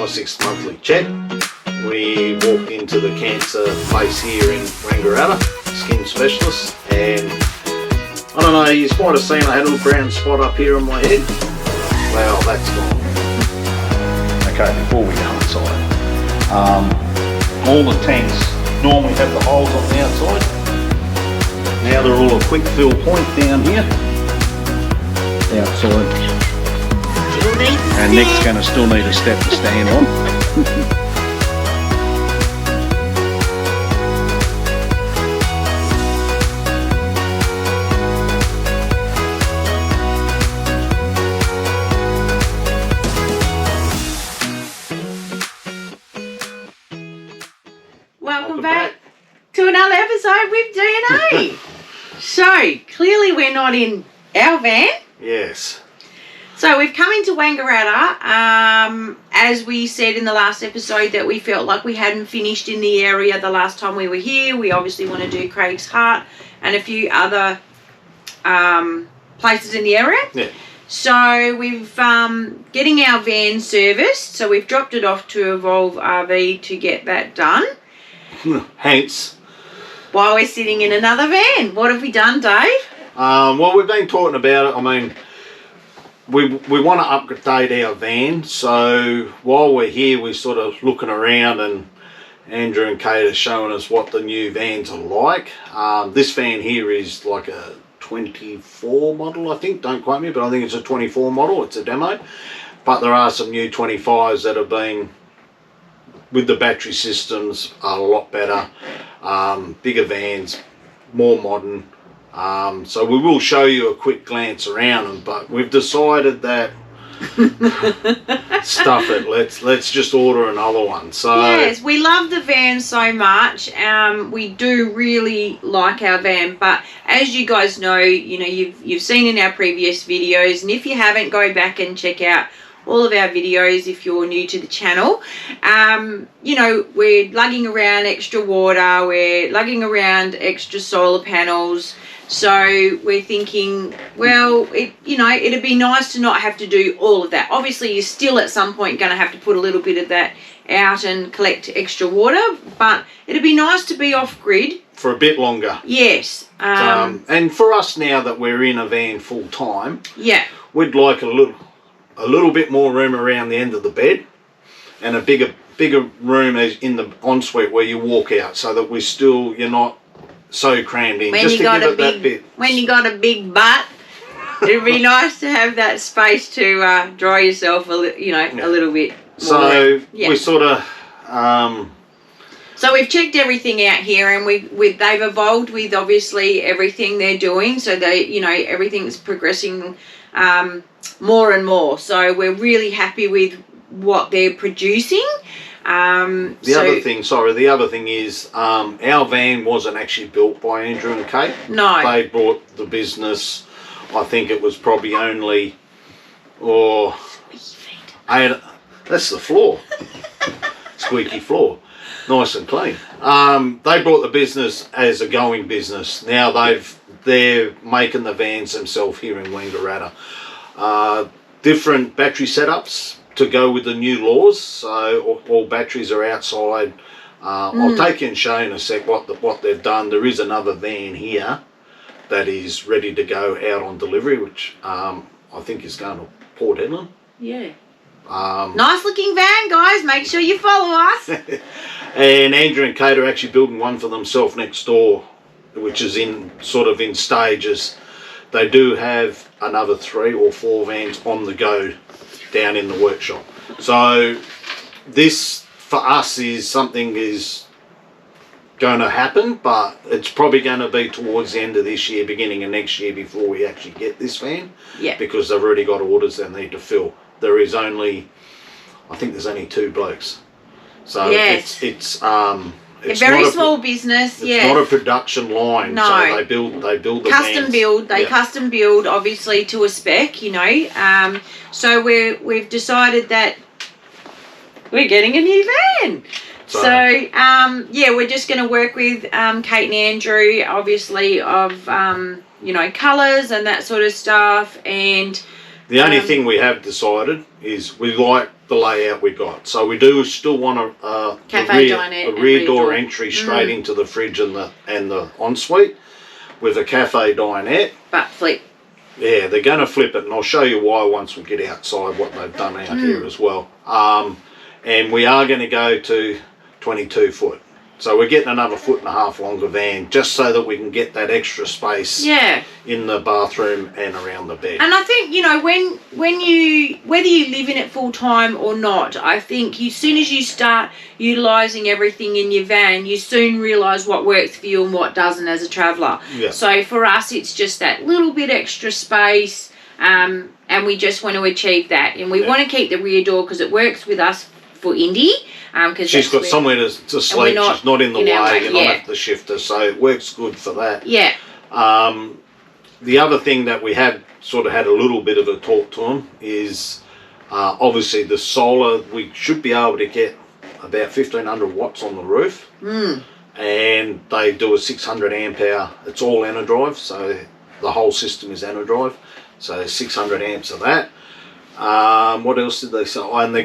my 6th monthly check. We walked into the cancer place here in Wangaratta, skin specialist, and I don't know, you might have seen I had a little brown spot up here on my head. Well, that's gone. Okay, before we go inside, all the tanks normally have the holes on the outside. Now they're all a quick fill point down here, outside. And Nick's going to still need a step to stand on. Welcome back to another episode with DNA. So, clearly we're not in our van. Yes. So we've come into Wangaratta, as we said in the last episode that we felt like we hadn't finished in the area the last time we were here. We obviously want to do Craig's Heart and a few other places in the area. Yeah. So we've getting our van serviced. So we've dropped it off to Evolve RV to get that done. Hence. While we're sitting in another van. What have we done, Dave? Well, we've been talking about it. I mean, we want to update our van, so while we're here we're sort of looking around, and Andrew and Kate are showing us what the new vans are like. This van here is like a 24 model, I think, don't quote me, but I think it's a 24 model. It's a demo, but there are some new 25s that have been, with the battery systems, a lot better, bigger vans, more modern. So we will show you a quick glance around them, but we've decided that stuff it, let's just order another one. So yes, we love the van so much. We do really like our van, but as you guys know, you know, you've seen in our previous videos, and if you haven't, go back and check out all of our videos if you're new to the channel. You know, we're lugging around extra water, we're lugging around extra solar panels. So we're thinking, well, it'd be nice to not have to do all of that. Obviously, you're still at some point going to have to put a little bit of that out and collect extra water, but it'd be nice to be off grid for a bit longer. Yes. And for us now that we're in a van full time, yeah, we'd like a little bit more room around the end of the bed, and a bigger room in the ensuite where you walk out, so that you're not so crammed in. When just you to give it that bit. When you got a big butt, it'd be nice to have that space to dry yourself a little bit more. So we sort of so we've checked everything out here, and they've evolved with obviously everything they're doing, so everything's progressing more and more. So we're really happy with what they're producing. The other thing is our van wasn't actually built by Andrew and Kate. No. They brought the business, I think it was probably only, that's the floor. Squeaky floor. Nice and clean. They brought the business as a going business. Now they're making the vans themselves here in Wangaratta. Different battery setups to go with the new laws, so all batteries are outside. I'll take you and show you in a sec what they've done. There is another van here that is ready to go out on delivery, which I think is going to Port Hedland. Yeah. Nice looking van, guys. Make sure you follow us. And Andrew and Kate are actually building one for themselves next door, which is in stages. They do have another 3 or 4 vans on the go down in the workshop. So this for us is something is going to happen, but it's probably going to be towards the end of this year, beginning of next year, before we actually get this van. Yeah. Because they've already got orders they need to fill. I think there's only 2 blokes. So yes. It's a very small business. It's not a production line. No. So they build the custom vans. build. They custom build, obviously, to a spec. So we've decided that we're getting a new van. So we're just going to work with Kate and Andrew, obviously, of colours and that sort of stuff, and The only thing we have decided is we like the layout we got. So we do still want a rear door entry straight into the fridge and the ensuite with a cafe dinette. But flip. Yeah, they're going to flip it, and I'll show you why once we get outside what they've done out here as well. And we are going to go to 22 foot. So we're getting another 1.5 foot longer van just so that we can get that extra space in the bathroom and around the bed. And I think, you know, when you, whether you live in it full time or not, I think as soon as you start utilising everything in your van, you soon realise what works for you and what doesn't as a traveller. Yeah. So for us, it's just that little bit extra space, and we just want to achieve that. And we want to keep the rear door because it works with us for Indy. She's got somewhere to sleep. She's not in the way. You're not at the shifter, so it works good for that. Yeah. The other thing that we have sort of had a little bit of a talk to them is obviously the solar. We should be able to get about 1,500 watts on the roof, and they do a 600 amp hour. It's all Enerdrive, so the whole system is Enerdrive. So there's 600 amps of that. What else did they say? Oh, and they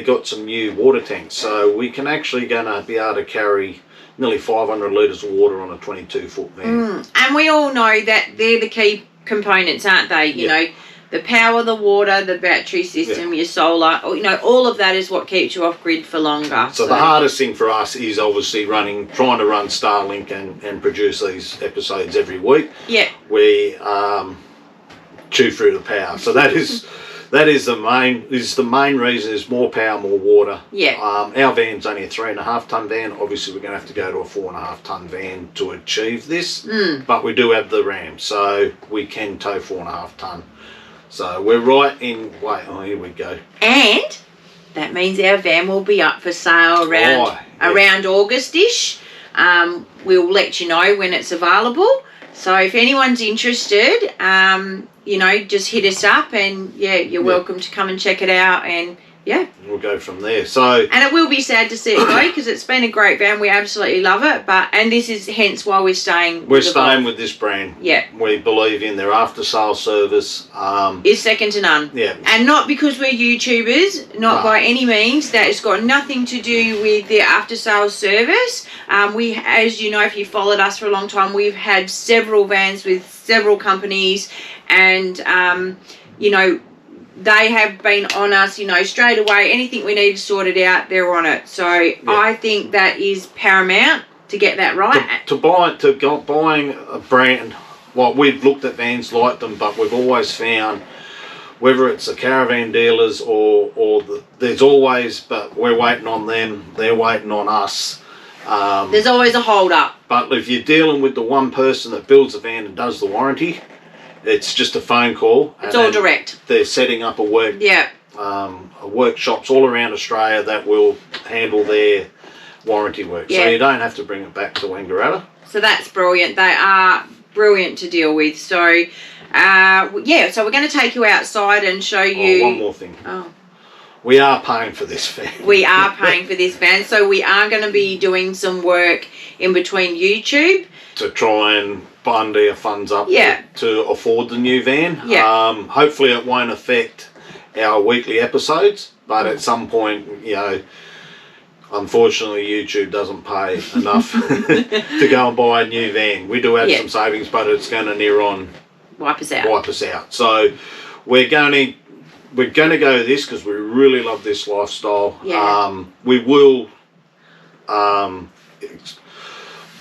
got some new water tanks, so we can actually gonna be able to carry nearly 500 litres of water on a 22 foot van. And we all know that they're the key components, aren't they? You know, the power, the water, the battery system, your solar, you know, all of that is what keeps you off grid for longer. So the hardest thing for us is obviously trying to run Starlink and produce these episodes every week. Yeah. We chew through the power, so that is the main reason is more power, more water. Yeah. Our van's only a 3.5 tonne van. Obviously, we're going to have to go to a 4.5 tonne van to achieve this. But we do have the RAM, so we can tow 4.5 tonne. So we're right in. Wait, oh, here we go. And that means our van will be up for sale around August-ish. We'll let you know when it's available. So if anyone's interested, you know, just hit us up, and you're welcome to come and check it out, and we'll go from there. So, and it will be sad to see it go because it's been a great van. We absolutely love it, and this is hence why we're staying. We're staying with this brand. Yeah, we believe in their after sales service. Is second to none. Yeah, and not because we're YouTubers, not by any means. That has got nothing to do with their after sales service. We, as you know, if you followed us for a long time, we've had several vans with several companies, and you know, they have been on us, you know, straight away. Anything we need sorted out, they're on it. So I think that is paramount to get that right. Buying a brand, well, we've looked at vans like them, but we've always found, whether it's the caravan dealers there's always, but we're waiting on them, they're waiting on us. There's always a hold up. But if you're dealing with the one person that builds the van and does the warranty, it's just a phone call. It's all direct. They're setting up workshops all around Australia that will handle their warranty work. So you don't have to bring it back to Wangaratta. So that's brilliant. They are brilliant to deal with. So, so we're going to take you outside and show you. One more thing. We are paying for this van. We are paying for this van. So we are going to be doing some work in between YouTube to try and fund our funds up to afford the new van. Hopefully it won't affect our weekly episodes, but at some point, you know, unfortunately YouTube doesn't pay enough to go and buy a new van. We do have some savings, but it's going to near on wipe us out. So we're going to go with this because we really love this lifestyle. We will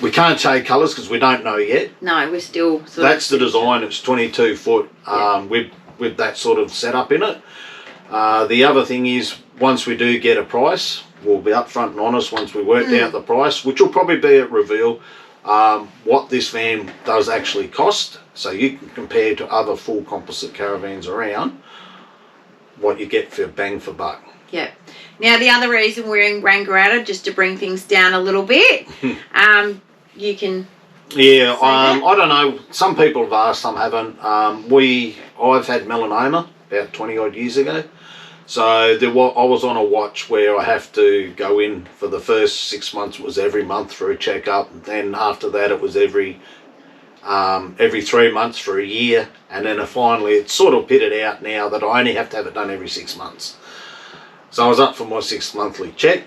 we can't shade colours because we don't know yet. No, we're still that's the design. It's 22 foot with that sort of setup in it. The other thing is, once we do get a price, we'll be upfront and honest once we worked out the price, which will probably be at reveal, what this van does actually cost, so you can compare to other full composite caravans around what you get for bang for buck. Yeah. Now the other reason we're in Wangaratta, just to bring things down a little bit, you can. Yeah, I don't know. Some people have asked, some haven't. I've had melanoma about 20 odd years ago, so I was on a watch where I have to go in for the first 6 months. It was every month for a checkup. Then after that, it was every every 3 months for a year, and then finally it's sort of pitted out now that I only have to have it done every 6 months. So I was up for my 6th monthly check.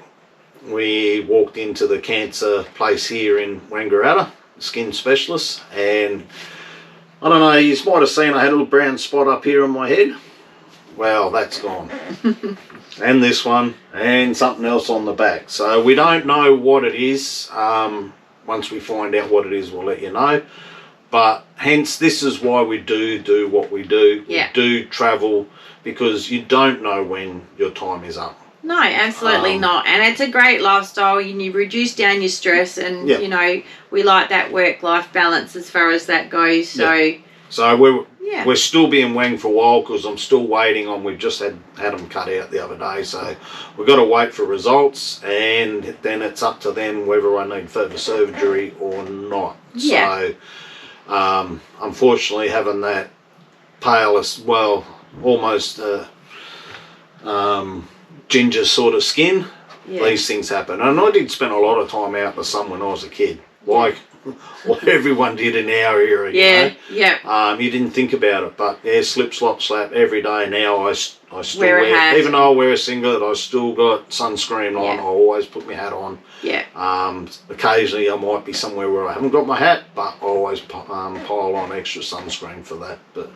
We walked into the cancer place here in Wangaratta, skin specialist, and I don't know, you might have seen I had a little brown spot up here on my head. Well, that's gone. And this one, and something else on the back. So we don't know what it is. Once we find out what it is, we'll let you know. But hence, this is why we do what we do. Yeah. We do travel, because you don't know when your time is up. No, absolutely not. And it's a great lifestyle. You reduce down your stress, and Yeah. you know, we like that work-life balance as far as that goes. So Yeah. So we're still being wanged for a while, because I'm still waiting on. We've just had them cut out the other day, so we've got to wait for results, and then it's up to them whether I need further surgery or not. Yeah. So unfortunately, having that pale, well, almost ginger sort of skin, these things happen. And I did spend a lot of time out in the sun when I was a kid, like everyone did in our era. You know? You didn't think about it, but yeah, slip, slop, slap every day. Now I still wear a hat. Even though I wear a singlet, I still got sunscreen on. I always put my hat on. Occasionally I might be somewhere where I haven't got my hat, but I always pile on extra sunscreen for that. But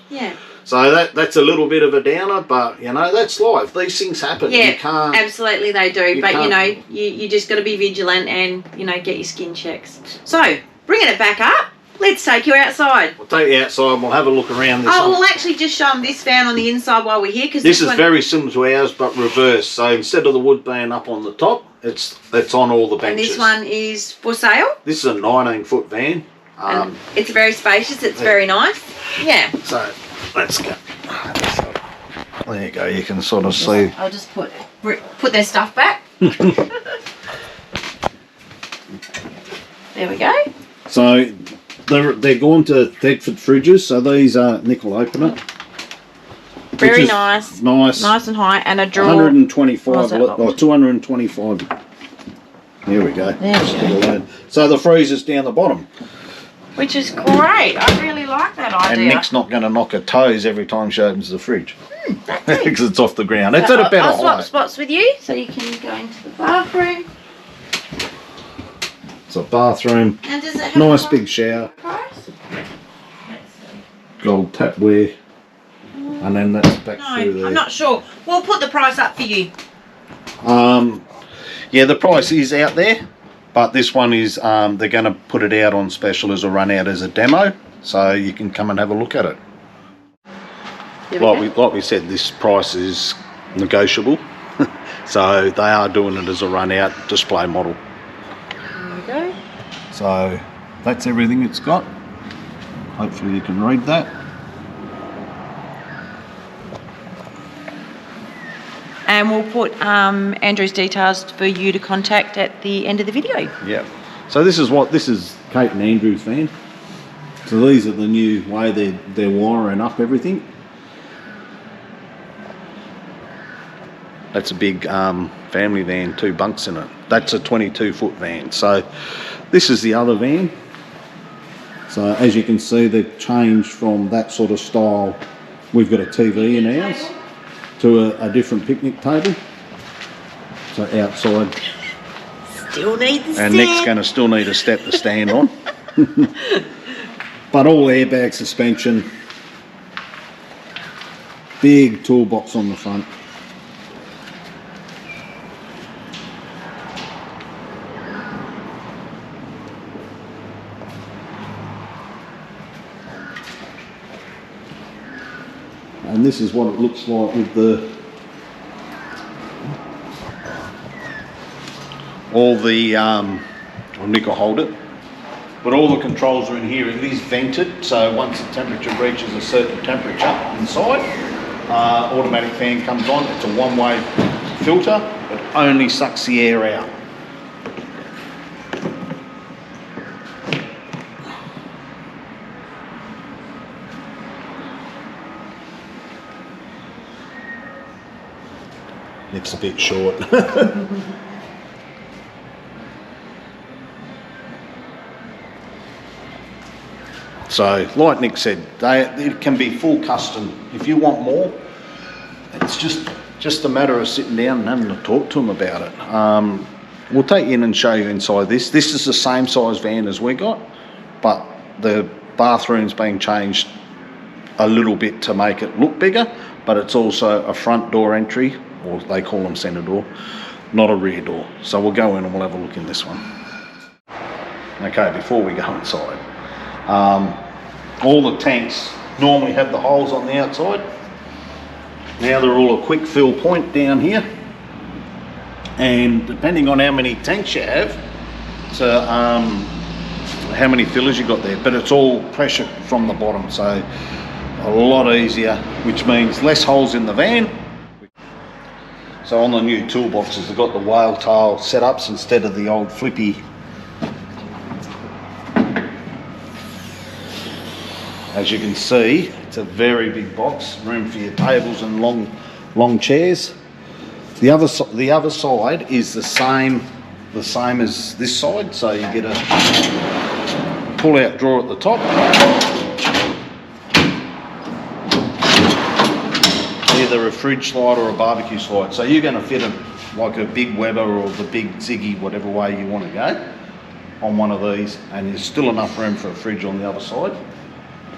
so that's a little bit of a downer, but you know, that's life. These things happen. Yeah, you can't, absolutely they do. But you know, you just got to be vigilant and, you know, get your skin checks. So bringing it back up, let's take you outside. We'll take you outside and we'll have a look around this. We'll actually just show them this van on the inside while we're here, because this is very similar to ours, but reversed. So instead of the wood being up on the top, it's on all the benches. And this one is for sale. This is a 19-foot van. And it's very spacious. It's very nice. Yeah. So let's go. There you go. You can sort of see. I'll just put their stuff back. There we go. So they're going to Thegford fridges. So these are nickel opener. Very nice. Nice and high, and a drawer. 125 or 225. There we go. There we go. So the freezer's down the bottom. Which is great. I really like that idea. And Nick's not going to knock her toes every time she opens the fridge. Because it's off the ground. It's at a better height. I'll swap spots with you so you can go into the bathroom. It's a bathroom. And does it have nice big shower. Price? Gold tapware. And then that's back through there. I'm not sure. We'll put the price up for you. Yeah, the price is out there, but this one is they're going to put it out on special as a run out as a demo, so you can come and have a look at it. Like we said, this price is negotiable, so they are doing it as a run out display model. There we go. So that's everything it's got. Hopefully you can read that. And we'll put Andrew's details for you to contact at the end of the video. Yeah. So this is Kate and Andrew's van. So these are the new way they're wiring up everything. That's a big family van, 2 bunks in it. That's a 22-foot van. So this is the other van. So as you can see, they've changed from that sort of style. We've got a TV in ours to a different picnic table. So outside. Still need the stand. And Nick's going to still need a step to stand on. But all airbag suspension. Big toolbox on the front. And this is what it looks like with Nick will hold it, but all the controls are in here. It is vented, so once the temperature reaches a certain temperature inside, automatic fan comes on. It's a one-way filter. It only sucks the air out. It's a bit short. So like Nick said, it can be full custom. If you want more, it's just a matter of sitting down and having to talk to them about it. We'll take you in and show you inside this. This is the same size van as we got, but the bathroom's being changed a little bit to make it look bigger, but it's also a front door entry, or they call them centre door, not a rear door. So we'll go in and we'll have a look in this one. Okay, before we go inside, all the tanks normally have the holes on the outside. Now they're all a quick fill point down here, and depending on how many tanks you have, so how many fillers you got there, but it's all pressure from the bottom, so a lot easier, which means less holes in the van. So on the new toolboxes, they've got the whale tail setups instead of the old flippy. As you can see, it's a very big box, room for your tables and long chairs. The other side is the same as this side, so you get a pull-out drawer at the top. Either a fridge slide or a barbecue slide. So you're going to fit like a big Weber or the big Ziggy, whatever way you want to go, on one of these, and there's still enough room for a fridge on the other side.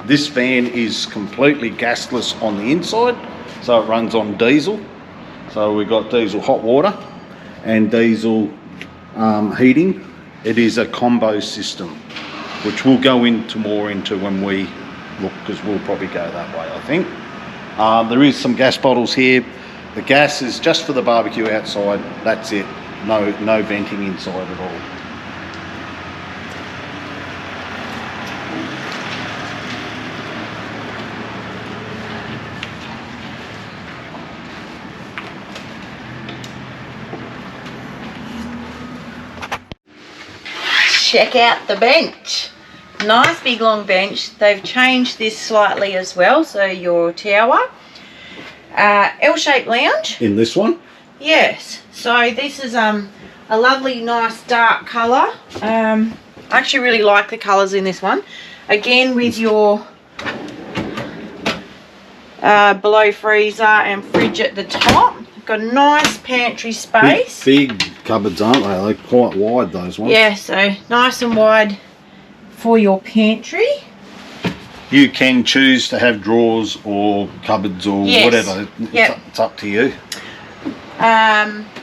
This van is completely gasless on the inside, so it runs on diesel. So we've got diesel hot water and diesel heating. It is a combo system, which we'll go more into when we look, because we'll probably go that way, I think. There is some gas bottles here. The gas is just for the barbecue outside, that's it. No venting inside at all. Check out the bench. Nice big long bench. They've changed this slightly as well, so your tower. L-shaped lounge. In this one? Yes. So this is a lovely nice dark colour. I actually really like the colours in this one. Again with your below freezer and fridge at the top. Got a nice pantry space. Big cupboards, aren't they? They're quite wide, those ones. Yeah, so nice and wide for your pantry. You can choose to have drawers or cupboards or whatever. It's up to you.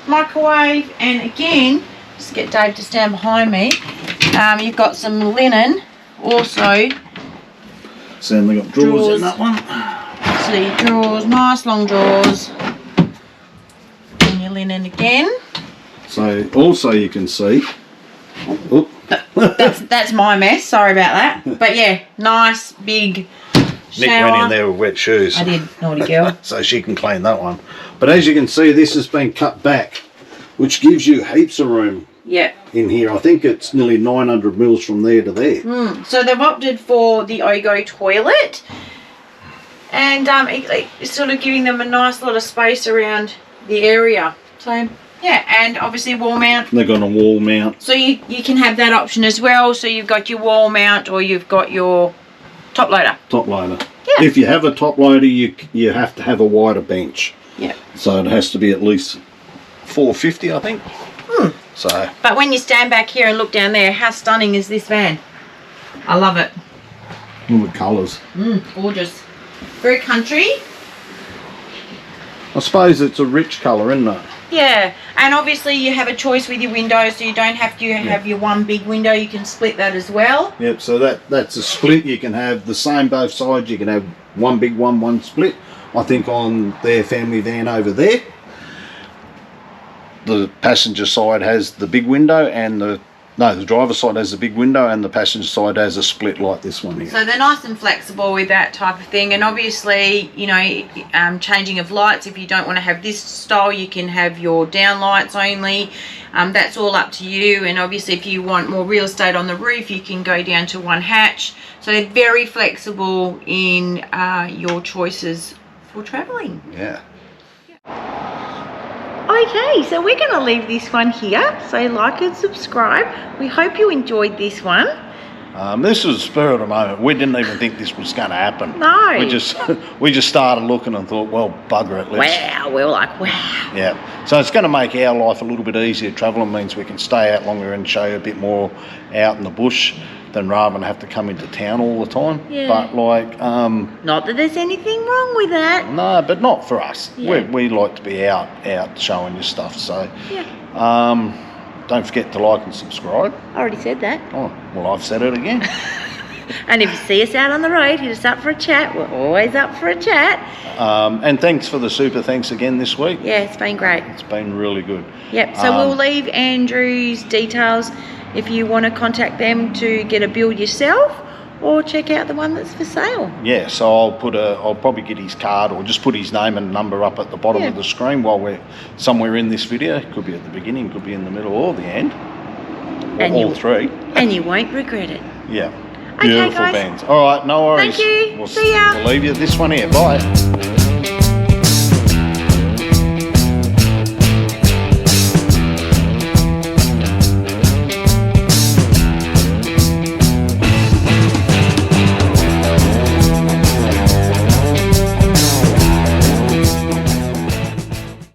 Microwave, and again, just get Dave to stand behind me. You've got some linen also. Certainly got drawers in that one. See, drawers, nice long drawers. And your linen again. So also you can see. That's my mess. Sorry about that. But yeah, nice big shower. Nick went in there with wet shoes. I did, naughty girl. So she can clean that one. But as you can see, this has been cut back, which gives you heaps of room. Yep. In here, I think it's nearly 900 mils from there to there. So they've opted for the Ogo toilet, and it's sort of giving them a nice lot of space around the area. So yeah, and obviously wall mount. They've got a wall mount. So you can have that option as well. So you've got your wall mount, or you've got your top loader. Top loader. Yeah. If you have a top loader, you have to have a wider bench. Yeah. So it has to be at least 450, I think. So. But when you stand back here and look down there, how stunning is this van? I love it. All the colours. Gorgeous. Very country. I suppose it's a rich colour, isn't it? Yeah, and obviously you have a choice with your windows, so you don't have to have your one big window. You can split that as well. Yep, so that's a split. You can have the same both sides. You can have one big one, one split. I think on their family van over there, the passenger side has the big window, and the driver's side has the big window, and the passenger side has a split like this one here. So they're nice and flexible with that type of thing. And obviously, you know, changing of lights, if you don't want to have this style, you can have your down lights only. That's all up to you. And obviously, if you want more real estate on the roof, you can go down to one hatch. So they're very flexible in your choices for travelling. Yeah. Okay, so we're going to leave this one here. So like and subscribe. We hope you enjoyed this one. This was spur of the moment. We didn't even think this was going to happen. No. We just started looking and thought, well, bugger it. Wow, we were like, wow. Yeah. So it's going to make our life a little bit easier. Travelling means we can stay out longer and show you a bit more out in the bush than rather than have to come into town all the time. Yeah. But like... not that there's anything wrong with that. No, but not for us. Yeah. We like to be out showing you stuff. So Yeah. don't forget to like and subscribe. I already said that. Oh, well, I've said it again. And if you see us out on the road, hit us up for a chat. We're always up for a chat. And thanks for the super thanks again this week. Yeah, it's been great. It's been really good. Yep, so we'll leave Andrew's details if you want to contact them to get a build yourself or check out the one that's for sale. Yeah, so I'll probably get his card or just put his name and number up at the bottom of the screen while we're somewhere in this video. Could be at the beginning, could be in the middle or the end. And all three. And you won't regret it. Yeah. Okay, Beautiful guys. bands. All right, no worries. Thank you. We'll See ya. We'll leave you this one here. Bye.